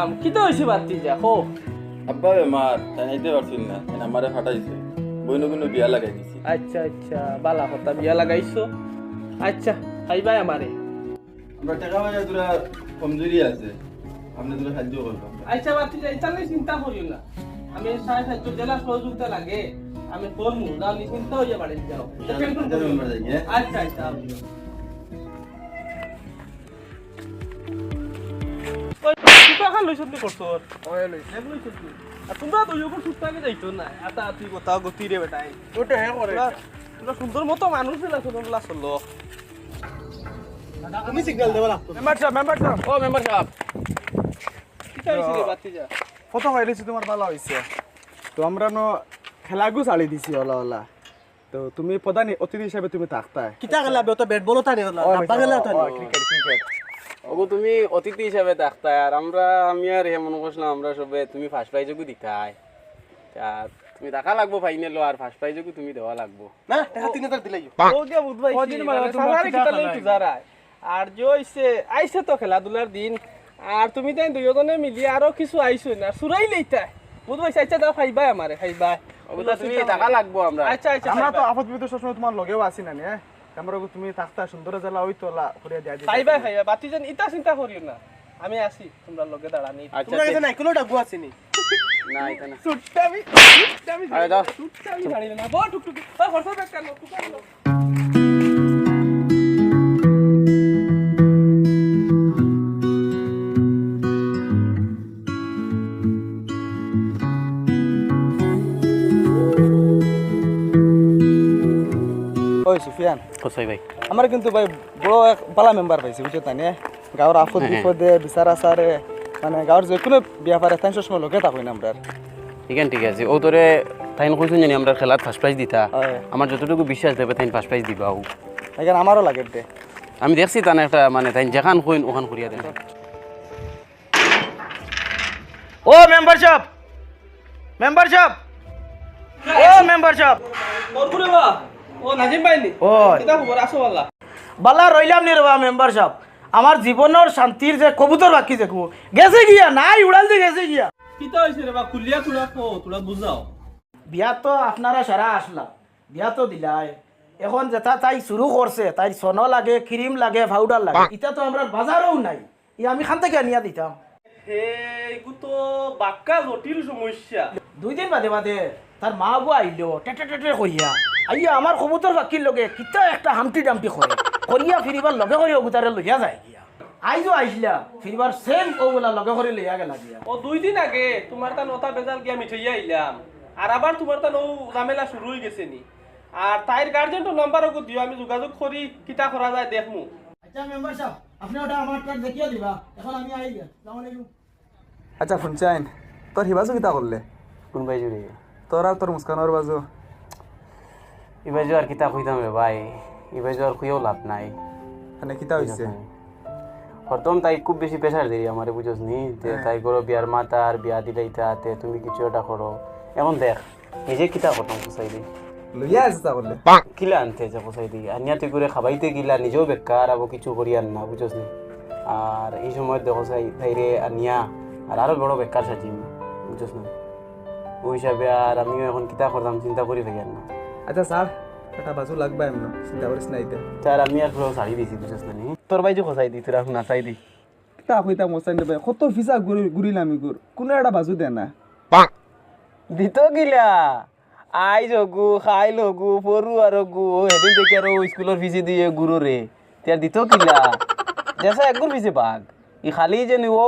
সালাম কি তো হইছে বাতি যা কো আব্বা বেমার তাই নাইতে পারছিল না তাই আমারে ফাটাইছে বইনো কোনো বিয়া লাগাই দিছি আচ্ছা আচ্ছা বালা কথা বিয়া লাগাইছো আচ্ছা খাইবাই আমারে আমরা টাকা পয়সা তোরা কমজোরি আছে আপনি তোরা সাহায্য করবো আচ্ছা বাতি যা ইতালে চিন্তা করিও না আমি সাড়ে সাতটা জেলা সহযোগিতা লাগে আমি করমু দাও নি চিন্তা হইয়া বাড়ি যাও আচ্ছা আচ্ছা আমিও খান লইছ নি করছো ওই লইছ আর তোমরা তো ইউর সুটটাকে যাইতো না আতা তুই কথা গতি রে বেটাই ওটা হে করে তোমরা সুন্দর মতো মানুষ ছিল তোমরা চলো তুমি সিগন্যাল দেবা লাগতো মেম্বার সাহেব ও মেম্বার সাহেব কি হইছে রে বাতি যা কত হইছে তোমার ভালো হইছে তো আমরা ন খেলাগু চালি দিছি ওলা ওলা তো তুমি প্রধান অতিথি হিসাবে তুমি থাকতা কিতা গেলা তো ব্যাট বলও তানি না ডাব্বা গেলা তানি ক্রিকেট ওগো তুমি অতিথি হিসাবে থাকতা আর আমি আর মনে করছিলাম আমরা সবে তুমি ফার্স্ট প্রাইজও দিতাই আর তুমি টাকা লাগবো ফাইনাল আর ফার্স্ট প্রাইজও তুমি দেওয়া লাগবো না টাকা 3000 দিলাই ও কে বুঝবাই ওদিন মানে তোমার সালারে কিতা কিতা লই খালাই? তুজারায় আর যে আইছে তো খেলাধুলার দিন আর তুমি তাই দুইজনে মিলি আরো কিছু আইছো না সুরাই লইতা বুঝবাই আচ্ছা দাও খাইবাই আমারে খাইবাই ওগো তো তুমি টাকা লাগবো আমরা আচ্ছা আচ্ছা আমরা তো আপদ বিপদ সবসময় তোমার লগেও আছি না নে আমরা তুমি থাকতা সুন্দর জেলা ওই তো লা করে দিয়া দিই খাইবাই বাতি যেন ইতা চিন্তা করিও না আমি আছি তোমরা লগে দাঁড়ানি আচ্ছা তোমরা কাছে নাই কোনো ডাব্বু আছেনি না এটা না সুট্টামি আরে দাও সুট্টামি জানি না বড় টুকটুক ও হরসা ব্যাগ কানো টুকানো ওই সুফিয়ান কোসাই ভাই আমার কিন্তু ভাই বড় এক বালা মেম্বার পাইছি বুঝছো তাই গাঁৱৰ আপদ বিপদে বিচার আচারে মানে গাঁৱৰ যে কোনো ব্যাপারে তাই সবসময় লগে থাকই না আমরা ঠিক আছে ও তোরে তাইন কইছুন জানি আমরা খেলাত ফার্স্ট প্রাইজ দিতা হয়। আমার যতটুকু বিশ্বাস দেবে তাইন ফার্স্ট প্রাইজ দিবা এখানে আমারও লাগে দে আমি দেখছি তান একটা মানে তাইন যেখান কইন ওখান করিয়া দেন ও মেম্বারশিপ ও মেম্বারশিপ ওরে বাবা ও নাজিম ভাই নি ও কিতা খবর আসো আল্লাহ বালা রইলাম নি রবা মেম্বারশিপ আমার জীবনের শান্তির যে কবুতর বাকি যে গেছে গিয়া নাই উড়াল দিয়ে গেছে গিয়া কিতা হইছে রে বা কুলিয়া তুলা কো তোরা বুঝাও বিয়া তো আপনারা সারা আসলাম বিয়া তো দিলাই এখন যেটা তাই শুরু করছে তাই সোন লাগে ক্রিম লাগে পাউডার লাগে এটা তো আমরা বাজারেও নাই ই আমি খান থেকে আনিয়া দিতাম হে এগু তো বাক্কা জটিল সমস্যা 2 দিন বাদে বাদে তার মা বউ আইলো টেটে টেটে কইয়া আইয়া আমার কবুতর বাকির লগে কিতা একটা হামটি ডামটি করে করিয়া ফিরিবার লগে করে ওগুতারে লইয়া যায় গিয়া আইজো আইসলা ফিরিবার সেম ওগুলা লগে করে লইয়া গেলা গিয়া ও 2 দিন আগে তোমার তা নতা বেজাল গিয়া মিঠাইয়া আইলাম আর আবার তোমার তা নৌ ঝামেলা শুরু হয়ে গেছে নি আর তাইর গার্জেন্টর নাম্বার ওকে দিও আমি যোগাযোগ করি কিতা করা যায় দেখমু আচ্ছা মেম্বার সাহেব আপনি ওটা আমার কার্ড দেখিয়ে দিবা এখন আমি আই গিয়া আসসালামু আলাইকুম আচ্ছা শুনছাইন তোর হিবাজু কিতা করলে কোন ভাই জুড়ে তোর আর তোর মুস্কানোর বাজু ইবাই আর কিতা কইতাম রে ভাই ইবাই আর কইও লাভ নাই মানে কিতা হইছে প্রথম তাই খুব বেশি প্রেশার দিই আমারে বুঝছ নি যে তাই করো বিয়ার মাতা আর বিয়া দিলাইতা তে তুমি কিছু একটা করো এখন দেখ নিজে কিতা করতাম পোসাই দি লইয়া আছে তা করলে কিলা আনতে যা পোসাই দি আনিয়াতে করে খাবাইতে গিলা নিজেও বেকার আবো কিছু করি আর না বুঝছ নি আর এই সময় দেখো সাই তাইরে আনিয়া আর আরো বড় বেকার সাজিম বুঝছ না ওই হিসাবে আর আমিও এখন কিতা করতাম চিন্তা করি থাকি আর না আচ্ছা স্যার একটা বাজু লাগবে এমন চিন্তা করিস না এটা তার আমি আর পুরো শাড়ি দিছি বুঝছ না নি তোর ভাই যে খসাই দি তোরা নাচাই দি কিতা কইতা মোসাইন দে কত ফিসা ঘুরিলাম ইগুর কোনো একটা বাজু দে না দিত গিলা আই জগু খাই লগু পড়ু আর গু হেদিন দেখি আর স্কুলের ফিসি দিয়ে গুরু রে তার দিত গিলা যেসা একগুর ফিসি বাঘ ই খালি যে নি ও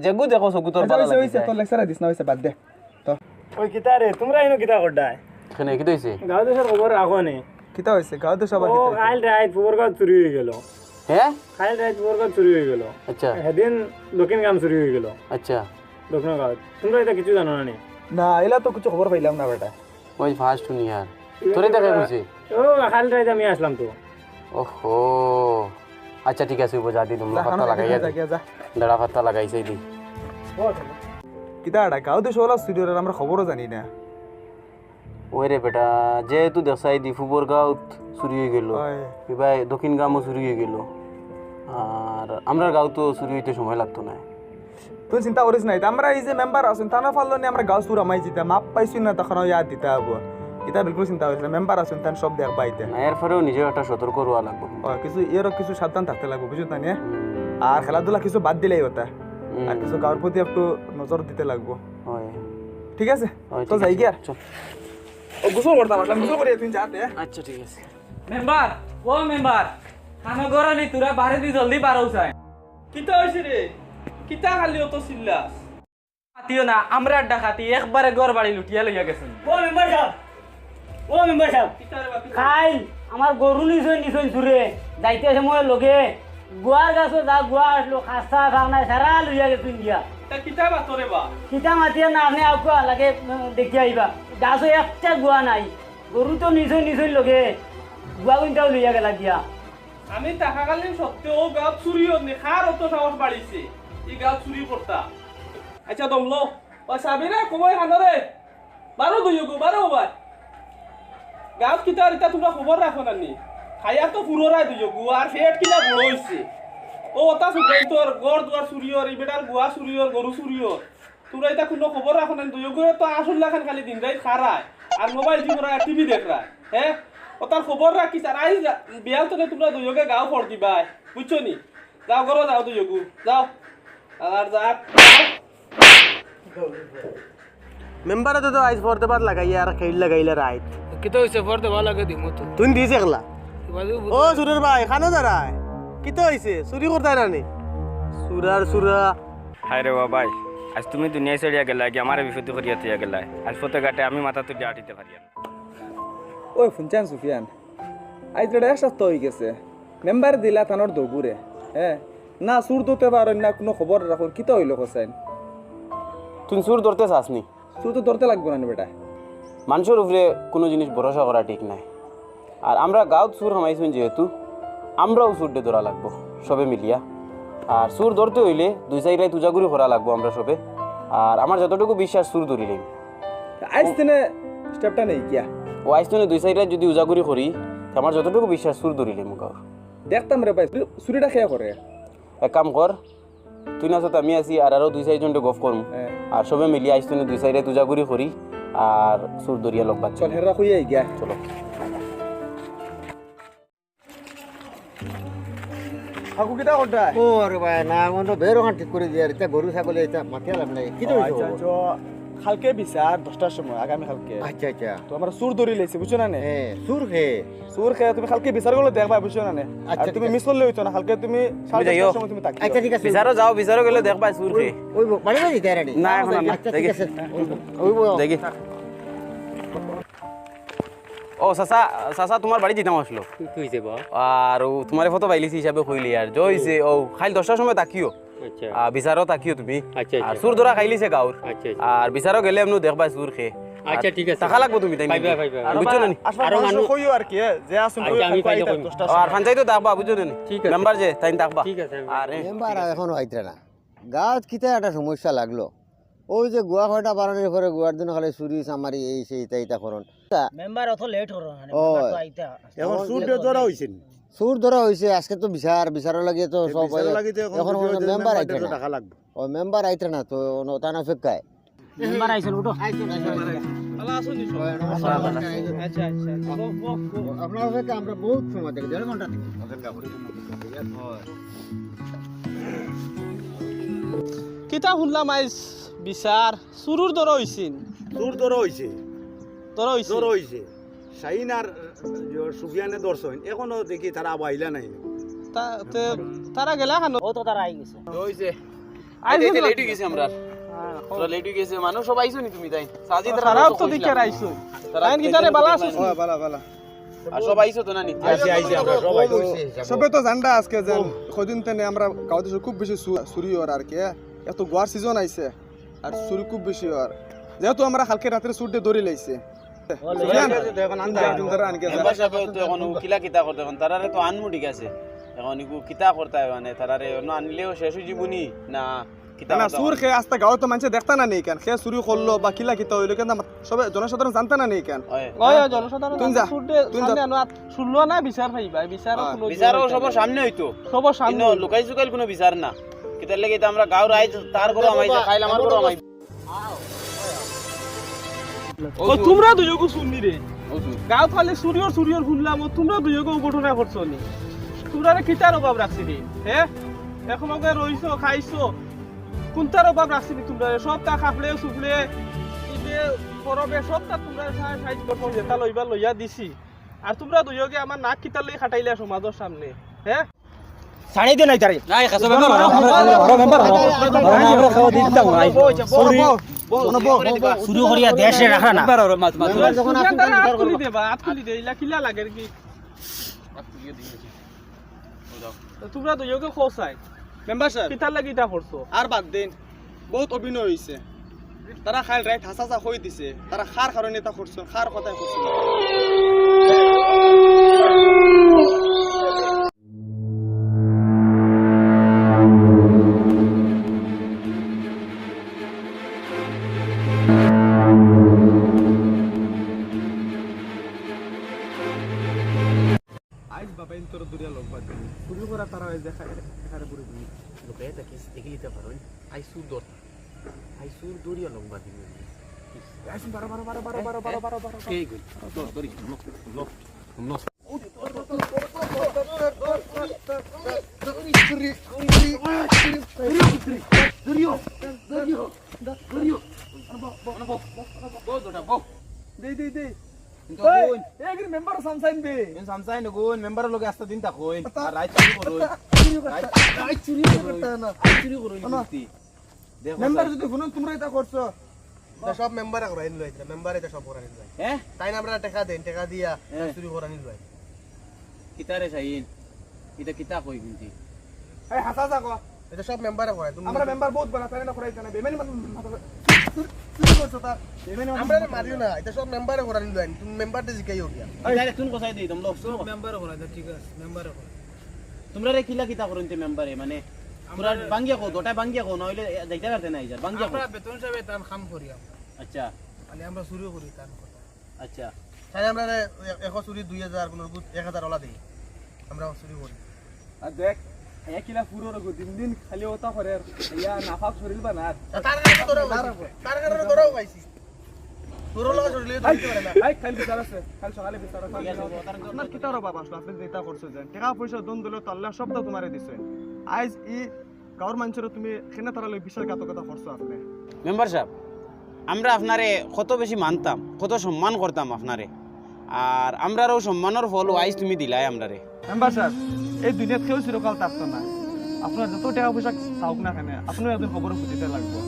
জগু দেখো সগু তোর ভালো হইছে হইছে লাগে তোর লেকচার দিস না হইছে বাদ দে তো ওই কিতা রে তোমরা ইনো কিতা করডাই এখানে কি হইছে গাঁও দেশের খবর রাখো নি কিতা হইছে গাঁও তো সবার ও কিতা কাল রাত ফুবরগাঁও চুরি হয়ে গেল হ্যাঁ কাল রাত ফুবরগাঁও চুরি হয়ে গেল আচ্ছা সেদিন দক্ষিণ গাম চুরি হয়ে গেল আচ্ছা দক্ষিণ গাঁও তোমরা এটা কিছু জানো না নি না এলা তো কিছু খবর পাইলাম না বেটা ওই ফার্স্ট শুনি আর তোরে দেখা কইছে ও কাল রাত আমি আসলাম তো ওহো আচ্ছা ঠিক আছে বুঝা দি তোমরা যা পাতা লাগাইয়া যা দি যা দাঁড়া পাতা লাগাইছে দি কিতা আড়া গাঁও তো সবলা স্টুডিওর আমরা খবরও জানি না ওই রে বেটা যেহেতু দেখাই দি ফুবর গাঁও চুরি হয়ে গেল হয় এবার দক্ষিণ গামও চুরি হয়ে গেল আর আমরা গাঁও তো চুরি হইতে সময় লাগতো না তুই চিন্তা করিস নাই আমরা এই যে মেম্বার আছেন তা না পারলো নি আমরা গাঁও সুর আমাই দিতাম মাপ পাইছি না তখন ইয়াদ দিতে হবো এটা বিলকুল চিন্তা করিস না মেম্বার আছেন তান সব দেখ পাইতে এরপরেও নিজেও একটা সতর্ক হওয়া লাগবে কিছু এরও কিছু সাবধান থাকতে লাগবে বুঝুত না নিয়ে আর খেলাধুলা কিছু বাদ দিলেই হতা আর কিছু গাঁওর প্রতি একটু নজর দিতে লাগবো ঠিক আছে তো যাই গিয়া চল ও গোসল করতাম আসলাম গোসল করিয়া তুই যাতে আচ্ছা ঠিক আছে মেম্বার ও মেম্বার খানা গরানি তোরা বাড়ি দি জলদি বারো চাই কিতা হইছে রে কিতা খালি অত চিল্লাস আতিও না আমরা ডাকাতি একবারে ঘর বাড়ি লুটিয়া লইয়া গেছেন ও মেম্বার সাহেব কিতা রে বাতি খাই আমার গরু নিছই দূরে যাইতে সময় লগে গুয়ার গাছ যা গুয়া আসলো খাস্তা খাওনায় সারা লইয়া গেছে দিয়া তা কিতা বাতরে বা কিতা মাতিয়া না আপনি আউকা লাগে দেখি আইবা গাছও একটা গুয়া নাই গরু তো নিছই লগে গুয়া কোনটাও লইয়া গেলা দিয়া আমি টাকাকালীন সত্ত্বেও ও গাঁত চুরি হতনি খার অত সাহস বাড়িছে এই গাঁত চুরি করতা আচ্ছা দমলো ও সাবিরা কমাই খানরে বারো দুইগো বারো ভাই গাঁত কিতা রিতা তোমরা খবর রাখো নানি খাইয়া তো পুরোরাই দুইগো আর ফেট কিলা বড় হইছে ও ওটা সুগাই তোর গড় দুয়ার চুরিয়র এই বেটার গুয়া চুরিয়র গরু চুরিয়র তোরা এটা কোনো খবর রাখো না দুইগো তো আসল লাখান খালি দিন রাত খারায় আর মোবাইল টিভি দেখ রায় হ্যাঁ ও তার খবর রাখিস আর আই বিয়াল তো তোমরা দুইগে গাঁও পড় দিবা বুঝছো নি যাও করো যাও দুইগু যাও আর যা মেম্বারে তো আইস পড়তে পার লাগাইয়া আর খেল লাগাইলে রাইট কিতা হইছে পড়তে ভালো লাগে দিমু তো তুই দিস একলা ও সুরের ভাই খানো দাঁড়ায় কিতো হইছে চুরি করতে নানি সুরা হায় রে বাবাই আজ তুমি দুনিয়া ছেড়িয়া গেলা কি আমার বিপদ করিয়া তুইয়া গেলা আজ পথে ঘাটে আমি মাথা তুলে আটিতে পারি না ওই শুনছেন সুফিয়ান আজ এটা এক সপ্তাহ হয়ে গেছে মেম্বার দিলা থানোর দগুরে হ্যাঁ না সুর ধরতে পারেন না কোনো খবর রাখুন কি তো হইলো হোসেন তুই সুর ধরতে চাসনি সুর তো ধরতে লাগবে না বেটা মানুষের উপরে কোনো জিনিস ভরসা করা ঠিক নাই আর আমরা গাঁত সুর হামাইছুন যেহেতু আমরাও সুরটে ধরা লাগবো সবে মিলিয়া আর সুর ধরতে হইলে দুই সাইডাই তুজাগুড়ি করা লাগবো আমরা সবে আর আমার যতটুকু বিশ্বাস সুর ধরিলেন আজ দিনে স্টেপটা নেই কিয়া ও আইসনে দুই সাইডাই যদি উজাগুড়ি করি আমার যতটুকু বিশ্বাস সুর ধরিলেন মুখার দেখতাম রে ভাই চুরিটা খেয়া করে এক কাম কর তুই না তো আমি আছি আর আরো দুই চারজনটা গফ করম আর সবে মিলিয়ে আইসনে দুই সাইডে তুজাগুড়ি করি আর সুর ধরিয়া লগ বাচ্চা চল হেরা খুইয়া গিয়া চলো আকু কিটা করতা ও রে ভাই না মন তো বেরো ঠিক করে দিয়া এটা গরু ছাগল এটা মাথিয়া লাভ নাই কি তো আচ্ছা আচ্ছা কালকে বিচার 10টার সময় আগামী কালকে আচ্ছা আচ্ছা তো আমরা সুর ধরি লাইছি বুঝছো না নে হ্যাঁ সুর হে সুর খেয়ে তুমি কালকে বিচার গুলো দেখবা বুঝছো না নে আচ্ছা, আর তুমি ঠিক মিস করলে হইতো না কালকে তুমি সাড়ে যাইও। 10টার সময় তুমি তাকিও আচ্ছা ঠিক আছে বিচারও যাও বিচারও গেলে দেখবা সুর কে ওই বাড়ি বাড়ি দেরানি না, এখন না। আচ্ছা ঠিক দেখি। আছে ওই দেখি ও চাচা চাচা তোমার বাড়ি দিতাম আসলো আর ও তোমার ফটো বাইলিছি হিসাবে কইলি আর জইছে ও খাইল 10টার সময় তাকিও বিচারও তাকিও তুমি আর সুর ধরা খাইলিছে গাঁর আর বিচারও গেলে এমনি দেখবা সুর খে আচ্ছা ঠিক আছে টাকা লাগবো তুমি তাই বুঝছো না আর মানুষ কইও আর কি যে আসুন আমি পাইতা 10টার আর পঞ্চায়েত থাকবা বুঝছো না মেম্বার যে তাই থাকবা আর মেম্বার এখনো আইতে না গাঁত কিতা একটা সমস্যা লাগলো ওই যে গুয়া খয়টা বারণের পরে গুয়ার দিন খালি চুরি চামারি এই সেই তাইতা করন মেম্বার অত লেট হলো ও আইতা এখন সুর ধরা হইছে সুর ধরা হইছে আজকে তো বিচারের লাগে তো সব এখন মেম্বার আইতে না টাকা লাগবে ও মেম্বার আইতে না তো তার অপেক্ষায় মেম্বার আইছেন উঠো আলা আসুন নি আচ্ছা আচ্ছা আপনার অপেক্ষা আমরা বহুত সময় থেকে 1.5 ঘন্টা থেকে অপেক্ষা করি কিতা শুনলাম আইস বিচার চুরুর দর হইছিন সুর ধরা হয়েছে দর হইছে ধরা হয়েছে শাহিন আর সুফিয়ানে দর্শন এখনো দেখি তারা আইলা নাই তারা গেলা খানো ও তো তারা আই গেছে হইছে আইছে আইতে লেট হই গেছে আমরা তোরা লেট হই গেছে মানুষ সব আইছো নি তুমি তাই সাজি তারাও তো দিকে রাইছো তাইন কিতারে বালা আছে বালা বালা আর সব আইছো তো না নি আইছে আমরা সবাই সবে তো জানডা আজকে যে কদিন তেনে আমরা গাঁওতে খুব বেশি চুরি হওয়ার আর কি এত গোয়ার সিজন আইছে আর চুরি খুব বেশি হওয়ার যেহেতু আমরা কালকে রাত্রে চুরটে ধরে লাইছে মেম্বার সাহেব তো এখন কিলা কিতা করতে এখন তারারে তো আনমু ঠিক আছে এখন ইকু কিতা করতে হয় মানে তারারে অন্য আনলেও শেষ হয়ে যাবনি না কিতা না সুর খেয়ে আস্তে গাঁও তো মানুষ দেখতা না নেই কেন খেয়ে চুরি করলো বা কিলা কিতা হইলো কেন সবে জনসাধারণ জানতা না নেই কেন ওই জনসাধারণ তুই যা, সুরতে তুই যা। সামনে আনো শুনলো না বিচার পাইবা বিচার বিচারও সবার সামনে হইতো সবার সামনে লুকাই চুকাইল কোনো বিচার না কিতা তার লেগে তো আমরা গাঁর আইজ তার ঘরে আমাইছে খাইল আমার ঘরে আমাই ও তোমরা দুইগো শুননি রে গাঁও খালি সুরিয়র শুনলাম ও তোমরা দুইগো ঘটনা করছো নি তোমরা কিতার অভাব রাখছি রে হ্যাঁ এখন ওকে রইছো খাইছো কোনটার অভাব রাখছি নি তোমরা সব তা খাফলে সুফলে ইবে করবে সব তা তোমরা সাইজ করবো যেটা লইবা লইয়া দিছি আর তোমরা দুইগে আমার নাক কিতার লই খাটাইলে সমাজের সামনে হ্যাঁ ছাড়াই দে নাই তারে নাই খাসো মেম্বার শুরু করিয়া দেশে রাখা না আতকুলি দেবা আতকুলি দে ইলা কিলা লাগে কি তোমরা দুইগে খোসাই মেম্বার সাহেব কিতার লাগি এটা করছো আর বাদ দিন বহুত অভিনয় হয়েছে তারা খাইল রাইট হাসা হয়ে দিছে তারা খার কারণে তা করছো খার কথাই করছো আইজ বাবা ইন্তর দুরিয়া লোক বাদ দিন শুরু করা তারা দেখা এখানে পুরো দিন লোকে তাকে এগিলিতে পারেন আইসুর দর আইসুর দরিয়া লম্বা দিন আইস বারো বারো বারো বারো বারো বারো বারো বারো এই গই দরি লো দে দে দে কিন্তু ওই এগ্রি মেম্বার সামসাইন বে সামসাই নগুন মেম্বার লগে আস্তা দিন তা কই আর রাইট চুরি করো আই চুরি করতে না চুরি করো নি দেখো মেম্বার যদি শুনুন তোমরা এটা করছো এটা সব মেম্বার করে আইন লইছে মেম্বার এটা সব করে আইন লই হ্যাঁ তাই না আমরা টাকা দেন টাকা দিয়া চুরি করে আইন লই কিতারে চাইন এটা কিতা কই কিন্তু এই হাসা জাগো এটা সব মেম্বার করে তুমি আমরা মেম্বার বহুত বড় তাই না করাইছ না বেমানি চুরি করছো তা আমরা মারিও না এটা সব মেম্বার করে আইন লই তুমি মেম্বারতে জিকাইও গিয়া ডাইরেক্ট তুন কোসাই দেই তোমরা সব মেম্বার করে ঠিক আছে মেম্বার করে তোমরা রে কিলা কিতা করতে মেম্বারে মানে পুরা বাঙ্গিয়া কো গোটা বাঙ্গিয়া কো নইলে যাইতে পারতে না ইজার বাঙ্গিয়া কো আমরা বেতন হিসাবে তান কাম করি আচ্ছা মানে আমরা চুরি করি তান কথা আচ্ছা তাই আমরা 100 চুরি 2000 কোন 1000 ওলা দেই আমরা চুরি করি আর দেখ একিলা পুরো রগো দিন দিন খালি ওটা করে ইয়া নাফাক শরীর বানাত তার কারণে তোরাও পাইছি তোর লাগা শরীর ধরতে পারে না আই খালি বিচার আছে কাল সকালে বিচার আছে আপনার কিতার বাবা আসলে আপনি যেটা করছো জান টাকা পয়সা দন দিলে তো আল্লাহ সবটা তোমারে দিছে আইজ ই গাওর মানুষের তুমি কেন তারা লই বিশ্বাসঘাতকতা করছো আপনি মেম্বার সাহেব আমরা আপনারে কত বেশি মানতাম কত সম্মান করতাম আপনারে আর আমরারও সম্মানের ফল আইজ তুমি দিলাই আমরারে মেম্বার সাহেব এই দুনিয়াত কেউ চিরকাল থাকতো না আপনার যত টাকা পয়সা থাকুক না কেন আপনার একদিন খবর খুঁজিতে লাগবো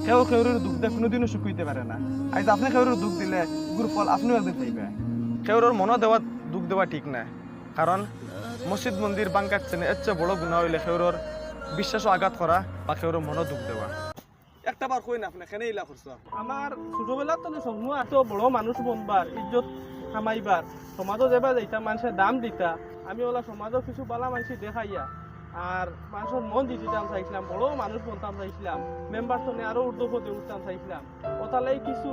কেউ কেউর দুঃখ দিয়ে কোনোদিনও সুখ হইতে পারে না আজ আপনি কেউর দুঃখ দিলে গুরু ফল আপনিও একদিন পাইবে কেউর মনও দেওয়া দুঃখ দেওয়া ঠিক না কারণ মসজিদ মন্দির বাঙ্কাচ্ছে না এর চেয়ে বড় গুণা হইলে কেউর বিশ্বাসও আঘাত করা বা কেউর মনও দুঃখ দেওয়া একটা বার কই না আপনি কেন ইলা করছো আমার ছোটবেলা তো স্বপ্ন এত বড় মানুষ বনবার ইজ্জত কামাইবার সমাজও যাবা যাইতা মানুষের দাম দিতা আমি ওলা সমাজও কিছু বালা মানুষ দেখাইয়া আর মানুষের মন জিতিতাম চাইছিলাম বড় মানুষ বনতাম চাইছিলাম মেম্বার তো আরো ঊর্ধ্বপদে উঠতাম চাইছিলাম ওতালাই কিছু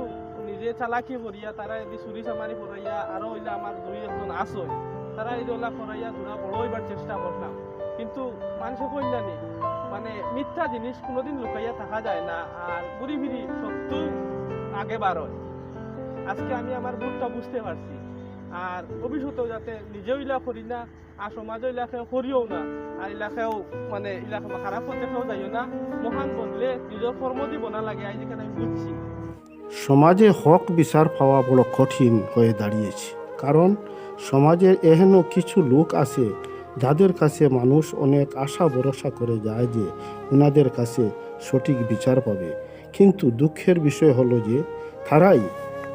নিজে চালাকি করিয়া তারা যদি চুরি চামারি করাইয়া আরো হইলে আমার দুই একজন আসই তারা এই ওলা করাইয়া ধরা বড় হইবার চেষ্টা করলাম কিন্তু মানুষে কই জানি মানে মিথ্যা জিনিস কোনোদিন লুকাইয়া থাকা যায় না আর ঘুরি ফিরি সত্য আগে বার হয় আজকে আমি আমার ভুলটা বুঝতে পারছি আর ভবিষ্যতেও যাতে নিজেও ইলা করি না আর সমাজও ইলাকাও করিও না আর ইলাকাও মানে ইলাকা খারাপ পথেও যাইও না মহান বদলে নিজের কর্ম দিব না লাগে আজ এখানে আমি বুঝছি সমাজে হক বিচার পাওয়া বড় কঠিন হয়ে দাঁড়িয়েছে কারণ সমাজের এহেন কিছু লোক আছে যাদের কাছে মানুষ অনেক আশা ভরসা করে যায় যে ওনাদের কাছে সঠিক বিচার পাবে কিন্তু দুঃখের বিষয় হলো যে তারাই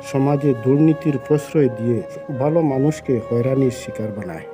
সমাজে দুর্নীতির প্রশ্রয় দিয়ে ভালো মানুষকে হয়রানির শিকার বানায়।